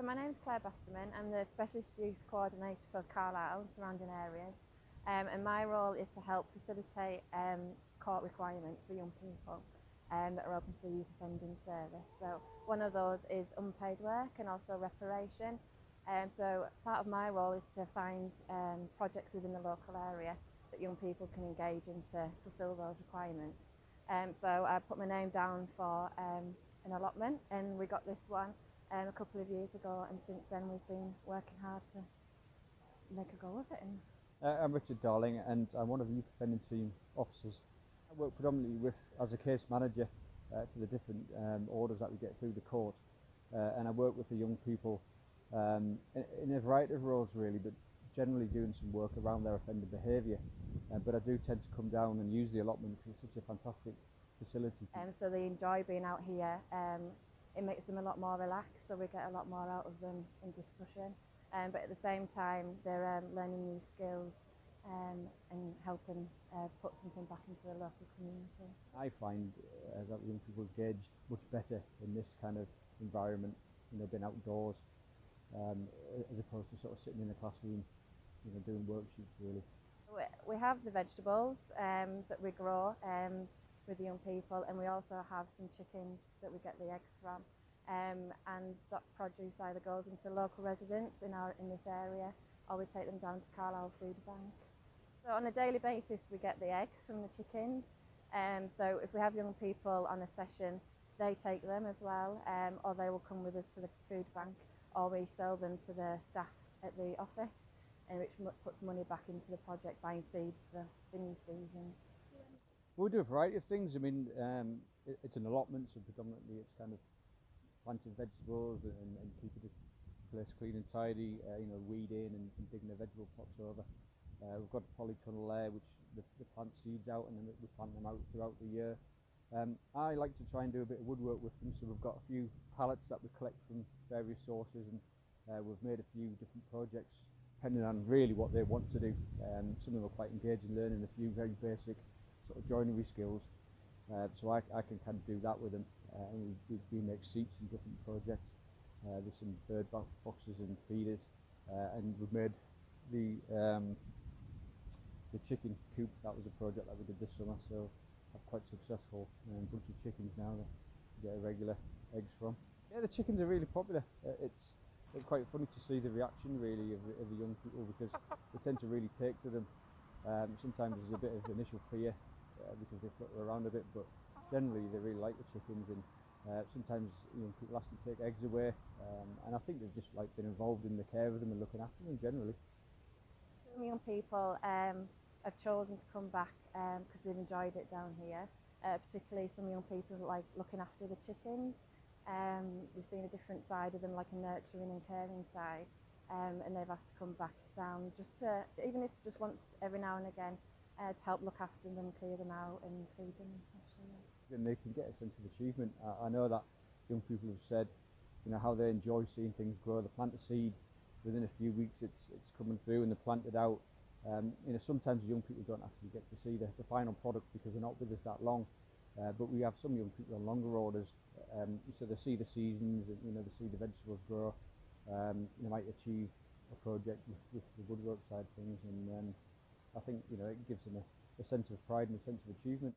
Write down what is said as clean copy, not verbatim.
So my name's Claire Basterman. I'm the Specialist Youth Coordinator for Carlisle and surrounding areas. And my role is to help facilitate court requirements for young people that are open to the Youth Offending Service. So one of those is unpaid work and also reparation. So part of my role is to find projects within the local area that young people can engage in to fulfil those requirements. So I put my name down for an allotment, and we got this one a couple of years ago, and since then we've been working hard to make a go of it. I'm Richard Darling, and I'm one of the Youth Offending Team officers. I work predominantly as a case manager for the different orders that we get through the court, and I work with the young people in a variety of roles really, but generally doing some work around their offender behaviour. But I do tend to come down and use the allotment because it's such a fantastic facility. So they enjoy being out here. It makes them a lot more relaxed, so we get a lot more out of them in discussion. But at the same time, they're learning new skills and helping put something back into the local community. I find that young people engage much better in this kind of environment, being outdoors, as opposed to sort of sitting in a classroom, doing worksheets really. We have the vegetables that we grow with the young people, and we also have some chickens that we get the eggs from, and that produce either goes into local residents in this area, or we take them down to Carlisle Food Bank. So on a daily basis we get the eggs from the chickens, so if we have young people on a session, they take them as well, or they will come with us to the food bank, or we sell them to the staff at the office, and which puts money back into the project, buying seeds for the new season. We do a variety of things. I mean, it's an allotment, so predominantly it's kind of planting vegetables and keeping the place clean and tidy, weeding and digging the vegetable plots over. We've got a polytunnel there, which the plant seeds out, and then we plant them out throughout the year. I like to try and do a bit of woodwork with them, so we've got a few pallets that we collect from various sources, and we've made a few different projects depending on really what they want to do. Some of them are quite engaged in learning a few very basic sort of joinery skills, so I can kind of do that with them, and we make seats in different projects. There's some bird boxes and feeders, and we've made the chicken coop. That was a project that we did this summer, so I'm quite successful. Bunch of chickens now that you get regular eggs from. Yeah, the chickens are really popular. It's quite funny to see the reaction really of the young people, because they tend to really take to them. Sometimes there's a bit of initial fear because they flutter around a bit, but generally they really like the chickens, and sometimes people ask them to take eggs away, and I think they've just been involved in the care of them and looking after them generally. Some young people have chosen to come back because they've enjoyed it down here, particularly some young people like looking after the chickens. We've seen a different side of them, like a nurturing and caring side, and they've asked to come back down just to, even if just once every now and again, to help look after them, clear them out and feed them essentially. And they can get a sense of achievement. I know that young people have said how they enjoy seeing things grow. They plant a seed, within a few weeks it's coming through and they're planted out. Sometimes young people don't actually get to see the final product because they're not with us that long, but we have some young people on longer orders, so they see the seasons, and they see the vegetables grow. They might achieve a project with the woodwork side of things, and I think it gives them a sense of pride and a sense of achievement.